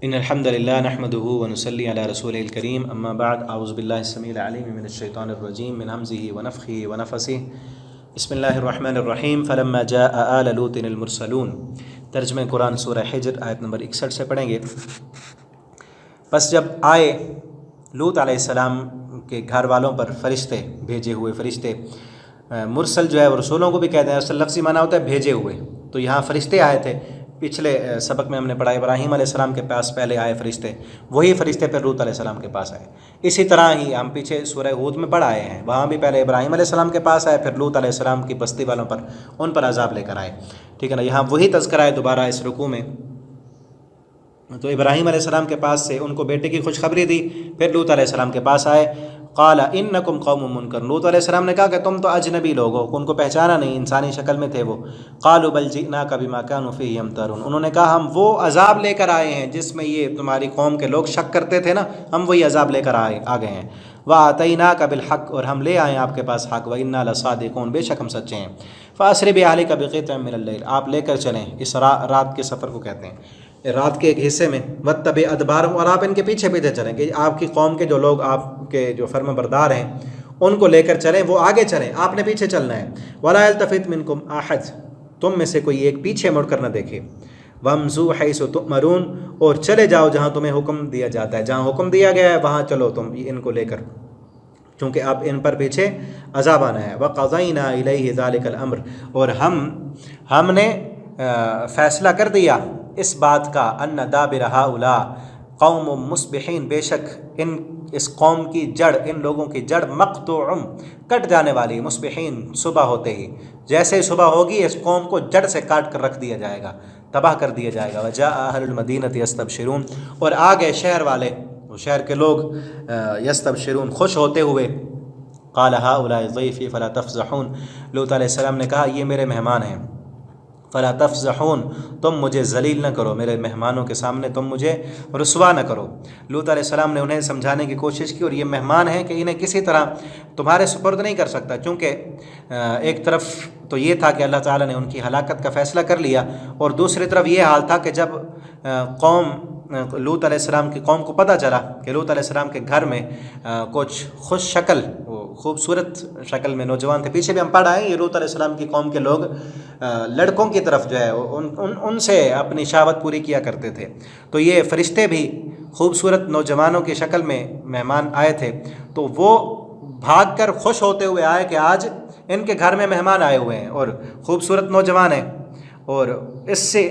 ان الحمد للہ نحمده ونصلی علی رسولہ الکریم اما بعد اعوذ باللہ السمیع العلیم من الشیطان الرجیم من ہمزہ ونفخہ ونفثہ بسم اللہ الرحمن الرحیم فلما جاء آل لوط المرسلون۔ ترجمہ قرآن سورہ حجر آیت نمبر 61 سے پڑھیں گے۔ پس جب آئے لوط علیہ السلام کے گھر والوں پر فرشتے، بھیجے ہوئے فرشتے، مرسل جو ہے وہ رسولوں کو بھی کہتے ہیں، اصل لفظی معنی ہوتا ہے بھیجے ہوئے، تو یہاں فرشتے آئے تھے۔ پچھلے سبق میں ہم نے پڑھا ابراہیم علیہ السلام کے پاس پہلے آئے فرشتے، وہی فرشتے پھر لوط علیہ السلام کے پاس آئے۔ اسی طرح ہی ہم پیچھے سورہ ہود میں پڑھ آئے ہیں، وہاں بھی پہلے ابراہیم علیہ السلام کے پاس آئے، پھر لوط علیہ السلام کی بستی والوں پر ان پر عذاب لے کر آئے، ٹھیک ہے نا۔ یہاں وہی تذکرہ ہے دوبارہ اس رکوع میں۔ تو ابراہیم علیہ السلام کے پاس سے ان کو بیٹے کی خوشخبری دی، پھر لوط علیہ السلام کے پاس آئے۔ قال انکم قوم منکر، لوط علیہ السلام نے کہا کہ تم تو اجنبی لوگ ہو، ان کو پہچانا نہیں، انسانی شکل میں تھے وہ۔ قالوا بل جئناک بما كانوا فیہ یمترون، انہوں نے کہا ہم وہ عذاب لے کر آئے ہیں جس میں یہ تمہاری قوم کے لوگ شک کرتے تھے نا، ہم وہی عذاب لے کر آ گئے ہیں۔ وآتیناک بالحق، اور ہم لے آئے ہیں آپ کے پاس حق، وإنا لصادقون، بے شک ہم سچے ہیں۔ فاسر بأہلک بقطع من اللیل، آپ لے کر چلیں، اس رات کے سفر کو کہتے ہیں، رات کے ایک حصے میں۔ واتبع ادبارہم، اور آپ ان کے پیچھے پیچھے چلیں، کہ آپ کی قوم کے جو لوگ آپ کے جو فرما بردار ہیں ان کو لے کر چلیں، وہ آگے چلیں، آپ نے پیچھے چلنا ہے۔ ولا یلتفت منکم احد، تم میں سے کوئی ایک پیچھے مڑ کر نہ دیکھے۔ وامضوا حیث تؤمرون، اور چلے جاؤ جہاں تمہیں حکم دیا جاتا ہے، جہاں حکم دیا گیا ہے وہاں چلو تم ان کو لے کر، کیونکہ اب ان پر پیچھے عذاب آنا ہے۔ وقضینا الیہ ذلک الامر، اور ہم نے فیصلہ کر دیا اس بات کا، ان دابر ہؤلاء قوم مصبحین، بے شک اس قوم کی جڑ، ان لوگوں کی جڑ مقطوع، کٹ جانے والی، مصبحین صبح ہوتے ہی، جیسے صبح ہوگی اس قوم کو جڑ سے کاٹ کر رکھ دیا جائے گا، تباہ کر دیا جائے گا۔ وجاء اہل المدینۃ یستبشرون، اور آگے شہر والے، وہ شہر کے لوگ، یستبشرون، خوش ہوتے ہوئے۔ قال ہؤلاء ضیفی فلا تفضحون، لوط علیہ السلام نے کہا یہ میرے مہمان ہیں، فلا تفضحون، تم مجھے ذلیل نہ کرو، میرے مہمانوں کے سامنے تم مجھے رسوا نہ کرو۔ لوط علیہ السلام نے انہیں سمجھانے کی کوشش کی، اور یہ مہمان ہیں کہ انہیں کسی طرح تمہارے سپرد نہیں کر سکتا، چونکہ ایک طرف تو یہ تھا کہ اللہ تعالیٰ نے ان کی ہلاکت کا فیصلہ کر لیا، اور دوسری طرف یہ حال تھا کہ جب لوط علیہ السلام کی قوم کو پتہ چلا کہ لوط علیہ السلام کے گھر میں کچھ خوش شکل، خوبصورت شکل میں نوجوان تھے، پیچھے بھی ہم پڑھ آئے، یہ لوط علیہ السلام کی قوم کے لوگ لڑکوں کی طرف جو ہے ان سے اپنی شہوت پوری کیا کرتے تھے، تو یہ فرشتے بھی خوبصورت نوجوانوں کی شکل میں مہمان آئے تھے، تو وہ بھاگ کر خوش ہوتے ہوئے آئے کہ آج ان کے گھر میں مہمان آئے ہوئے ہیں اور خوبصورت نوجوان ہیں، اور اس سے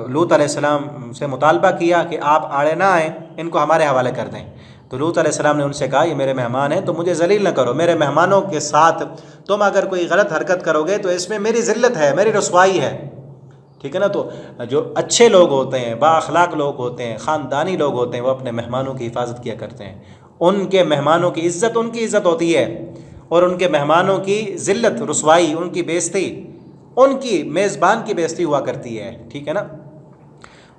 لوط علیہ السلام سے مطالبہ کیا کہ آپ آڑے نہ آئیں، ان کو ہمارے حوالے کر دیں۔ تو لوط علیہ السلام نے ان سے کہا یہ میرے مہمان ہیں، تو مجھے ذلیل نہ کرو، میرے مہمانوں کے ساتھ تم اگر کوئی غلط حرکت کرو گے تو اس میں میری ذلت ہے، میری رسوائی ہے، ٹھیک ہے نا۔ تو جو اچھے لوگ ہوتے ہیں، با اخلاق لوگ ہوتے ہیں، خاندانی لوگ ہوتے ہیں، وہ اپنے مہمانوں کی حفاظت کیا کرتے ہیں، ان کے مہمانوں کی عزت ان کی عزت ہوتی ہے، اور ان کے مہمانوں کی ذلت، رسوائی، ان کی بےزتی، ان کی میزبان کی بےزتی ہوا کرتی ہے، ٹھیک ہے نا۔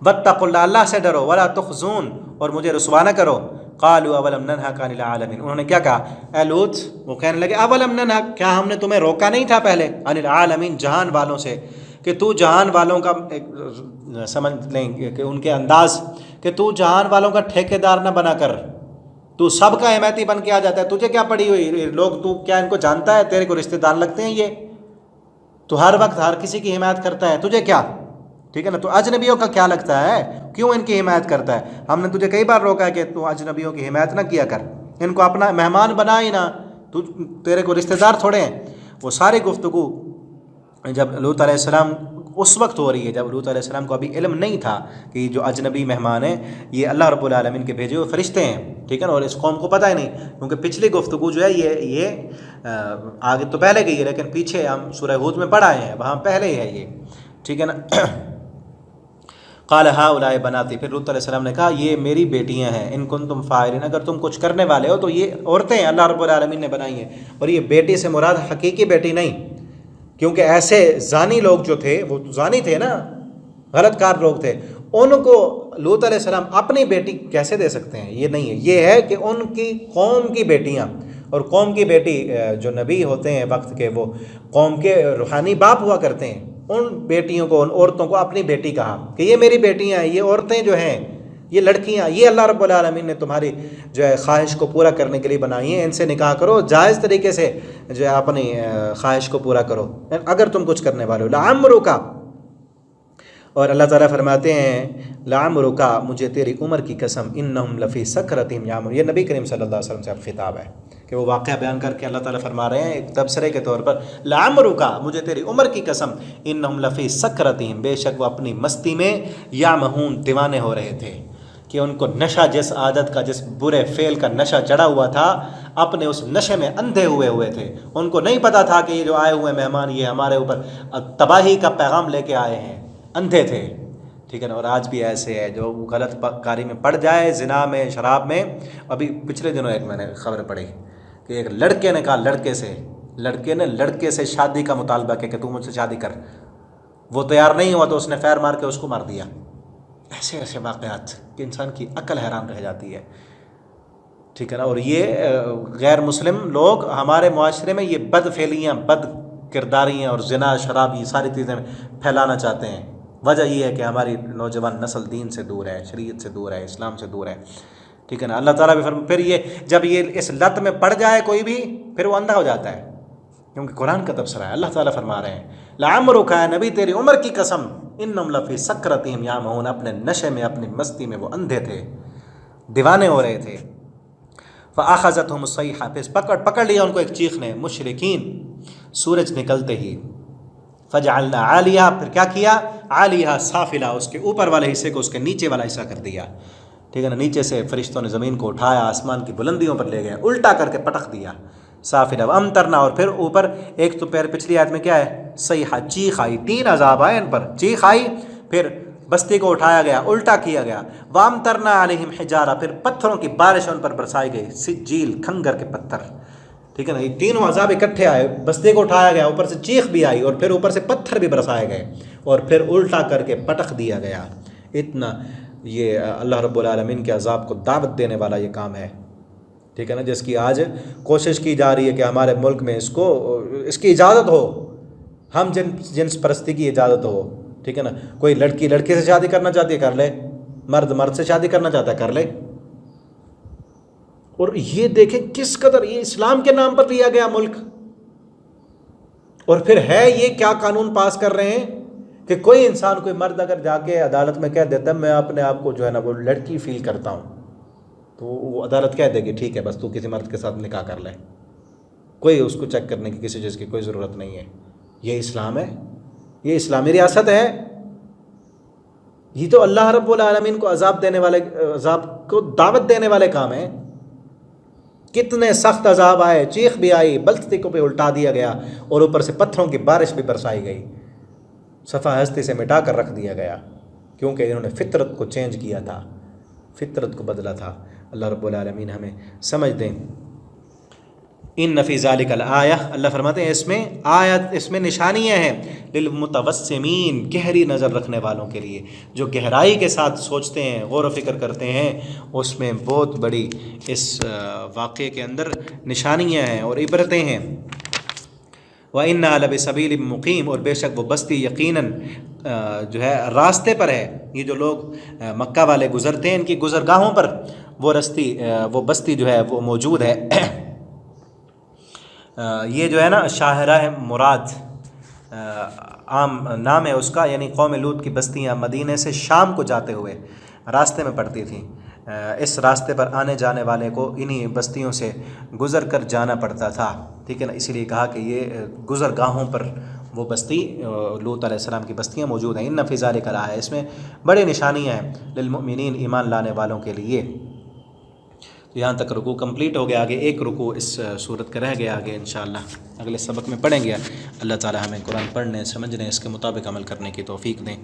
واتقوا اللہ، اللہ سے ڈرو، ولا تخزون، اور مجھے رسوا نہ کرو۔ قالوا اولم ننهک عن العالمین، انہوں نے کیا کہا، اے لوط، وہ کہنے لگے اولم ننهک، کیا ہم نے تمہیں روکا نہیں تھا پہلے، عن العالمین، جہان والوں سے، کہ تو جہان والوں کا، سمجھ لیں کہ ان کے انداز، کہ تو جہان والوں کا ٹھیکیدار نہ بنا کر تو سب کا حمایتی بن کے آ جاتا ہے، تجھے کیا پڑی ہوئی لوگ، تو کیا ان کو جانتا ہے، تیرے کو رشتہ دار لگتے ہیں یہ، تو ہر وقت ہر کسی کی حمایت کرتا ہے، تجھے کیا، ٹھیک ہے نا۔ تو اجنبیوں کا کیا لگتا ہے، کیوں ان کی حمایت کرتا ہے، ہم نے تجھے کئی بار روکا ہے کہ تو اجنبیوں کی حمایت نہ کیا کر، ان کو اپنا مہمان بنا ہی نہ، تو تیرے کو رشتہ دار تھوڑے ہیں۔ وہ ساری گفتگو جب لوط علیہ السلام، اس وقت ہو رہی ہے جب لوط علیہ السلام کو ابھی علم نہیں تھا کہ جو اجنبی مہمان ہیں یہ اللہ رب العالمین کے بھیجے ہوئے فرشتے ہیں، ٹھیک ہے نا، اور اس قوم کو پتہ ہی نہیں، کیونکہ پچھلی گفتگو جو ہے یہ آگے تو پہلے گئی ہے، لیکن پیچھے ہم سورہ ہود میں پڑھ آئے ہیں، وہاں پہلے ہی ہے یہ، ٹھیک ہے نا۔ قال ہؤلاء بناتی، پھر لوط علیہ السلام نے کہا یہ میری بیٹیاں ہیں، ان کنتم فاعلین، اگر تم کچھ کرنے والے ہو تو یہ عورتیں اللہ رب العالمین نے بنائی ہیں، اور یہ بیٹی سے مراد حقیقی بیٹی نہیں، کیونکہ ایسے زانی لوگ جو تھے، وہ زانی تھے نا، غلط کار لوگ تھے، ان کو لوط علیہ السلام اپنی بیٹی کیسے دے سکتے ہیں، یہ نہیں ہے، یہ ہے کہ ان کی قوم کی بیٹیاں، اور قوم کی بیٹی جو نبی ہوتے ہیں وقت کے، وہ قوم کے روحانی باپ ہوا کرتے ہیں، ان بیٹیوں کو، ان عورتوں کو اپنی بیٹی کہا کہ یہ میری بیٹیاں ہیں، یہ عورتیں جو ہیں یہ لڑکیاں یہ اللہ رب العالمین نے تمہاری جو ہے خواہش کو پورا کرنے کے لیے بنائی ہیں، ان سے نکاح کرو، جائز طریقے سے جو ہے اپنی خواہش کو پورا کرو اگر تم کچھ کرنے والے ہو۔ لعمرک، اور اللہ تعالیٰ فرماتے ہیں لعمرک، مجھے تیری عمر کی قسم، انہم لفی سکرتہم یعمہون، یہ نبی کریم صلی اللہ علیہ وسلم سے اب خطاب ہے کہ وہ واقعہ بیان کر کے اللہ تعالیٰ فرما رہے ہیں ایک تبصرے کے طور پر، لعمرک، مجھے تیری عمر کی قسم، انہم لفی سکرتہم، بے شک وہ اپنی مستی میں یعمہون، دیوانے ہو رہے تھے، کہ ان کو نشہ، جس عادت کا، جس برے فعل کا نشہ چڑھا ہوا تھا، اپنے اس نشے میں اندھے ہوئے تھے۔ ان کو نہیں پتہ تھا کہ یہ جو آئے ہوئے مہمان یہ ہمارے اوپر تباہی کا پیغام لے کے آئے ہیں، اندھے تھے، ٹھیک ہے نا۔ اور آج بھی ایسے ہے جو غلط کاری میں پڑ جائے، زنا میں، شراب میں۔ ابھی پچھلے دنوں ایک میں نے خبر پڑھی کہ ایک لڑکے نے کہا لڑکے نے لڑکے سے شادی کا مطالبہ کیا کہ تو مجھ سے شادی کر، وہ تیار نہیں ہوا تو اس نے فیر مار کے اس کو مار دیا۔ ایسے واقعات کہ انسان کی عقل حیران رہ جاتی ہے، ٹھیک ہے نا۔ اور یہ غیر مسلم لوگ ہمارے معاشرے میں یہ بد فعلیاں، بد کرداریاں اور زنا، شراب، یہ ساری چیزیں پھیلانا چاہتے ہیں۔ وجہ یہ ہے کہ ہماری نوجوان نسل دین سے دور ہے، شریعت سے دور ہے، اسلام سے دور ہے، ٹھیک ہے نا۔ اللہ تعالیٰ بھی پھر یہ جب یہ اس لت میں پڑ جائے کوئی بھی، پھر وہ اندھا ہو جاتا ہے، کیونکہ قرآن کا تبصرہ ہے۔ اللہ تعالیٰ فرما رہے ہیں لعمرک، نبی تیری عمر کی قسم، انہم لفی سکرتہم یعمہون، اپنے نشے میں، اپنی مستی میں وہ اندھے تھے، دیوانے ہو رہے تھے۔ فاخذتہم الصیحہ، پھر پکڑ لیا ان کو ایک چیخ نے، مشرکین، سورج نکلتے ہی۔ فجعلنا عالیہا، پھر کیا کیا، عالیہا سافلہ، اس کے اوپر والے حصے کو اس کے نیچے والا حصہ کر دیا، ٹھیک ہے نا۔ نیچے سے فرشتوں نے زمین کو اٹھایا، آسمان کی بلندیوں پر لے گئے، الٹا کر کے پٹخ دیا، سافلہ وامطرنا، اور پھر اوپر ایک تو پیر پچھلی آیت میں کیا ہے، صیحہ، چیخ آئی، 3 عذاب آئے ان پر، چیخ آئی، پھر بستی کو اٹھایا گیا، الٹا کیا گیا، وامطرنا علیہم حجارہ، پھر پتھروں کی بارش ان پر برسائی گئی، سجیل، کھنگر کے پتھر، ٹھیک ہے نا۔ یہ تینوں عذاب اکٹھے آئے، بستی کو اٹھایا گیا، اوپر سے چیخ بھی آئی، اور پھر اوپر سے پتھر بھی برسائے گئے، اور پھر الٹا کر کے پٹخ دیا گیا۔ اتنا یہ اللہ رب العالمین کے عذاب کو دعوت دینے والا یہ کام ہے، ٹھیک ہے نا، جس کی آج کوشش کی جا رہی ہے کہ ہمارے ملک میں اس کی اجازت ہو، ہم جنس پرستی کی اجازت ہو، ٹھیک ہے نا۔ کوئی لڑکی لڑکے سے شادی کرنا چاہتی ہے کر لے، مرد مرد سے شادی کرنا چاہتا ہے کر لے۔ اور یہ دیکھیں کس قدر یہ اسلام کے نام پر لیا گیا ملک، اور پھر ہے یہ کیا قانون پاس کر رہے ہیں کہ کوئی انسان، کوئی مرد اگر جا کے عدالت میں کہہ دیتا ہے میں اپنے آپ کو جو ہے نا وہ لڑکی فیل کرتا ہوں، تو وہ عدالت کہہ دے گی ٹھیک ہے بس تو کسی مرد کے ساتھ نکاح کر لے، کوئی اس کو چیک کرنے کی کسی چیز کی کوئی ضرورت نہیں ہے۔ یہ اسلام ہے، یہ اسلامی ریاست ہے، یہ تو اللہ رب العالمین کو عذاب دینے والے، عذاب کو دعوت دینے والے کام ہیں۔ کتنے سخت عذاب آئے، چیخ بھی آئی، بلستی کو بھی الٹا دیا گیا، اور اوپر سے پتھروں کی بارش بھی برسائی گئی، صفحہ ہستی سے مٹا کر رکھ دیا گیا، کیونکہ انہوں نے فطرت کو چینج کیا تھا، فطرت کو بدلا تھا۔ اللہ رب العالمین ہمیں سمجھ دیں۔ ان فی ذالک الآیہ، اللہ فرماتے ہیں اس میں آیت، اس میں نشانیاں ہیں، للمتوسمین، گہری نظر رکھنے والوں کے لیے، جو گہرائی کے ساتھ سوچتے ہیں، غور و فکر کرتے ہیں، اس میں بہت بڑی اس واقعے کے اندر نشانیاں ہیں اور عبرتیں ہیں۔ وَإِنَّا لَبِسَبِيلٍ مُقِيمٍ، اور بے شک وہ بستی یقیناً جو ہے راستے پر ہے۔ یہ جو لوگ مکہ والے گزرتے ہیں، ان کی گزرگاہوں پر وہ بستی جو ہے وہ موجود ہے۔ یہ جو ہے نا شاہراہ مراد عام نام ہے اس کا، یعنی قوم لوط کی بستیاں مدینے سے شام کو جاتے ہوئے راستے میں پڑتی تھیں۔ اس راستے پر آنے جانے والے کو انہی بستیوں سے گزر کر جانا پڑتا تھا، ٹھیک ہے نا۔ اسی لیے کہا کہ یہ گزرگاہوں پر وہ بستی لوط علیہ السلام کی بستیاں موجود ہیں۔ ان فی ذالک الآیہ، اس میں بڑے نشانیاں ہیں للمؤمنین، ایمان لانے والوں کے لیے۔ تو یہاں تک رکوع کمپلیٹ ہو گیا، آگے ایک رکوع اس صورت کا رہ گیا، آگے انشاءاللہ اگلے سبق میں پڑھیں گے۔ اللہ تعالی ہمیں قرآن پڑھنے، سمجھنے، اس کے مطابق عمل کرنے کی توفیق دیں۔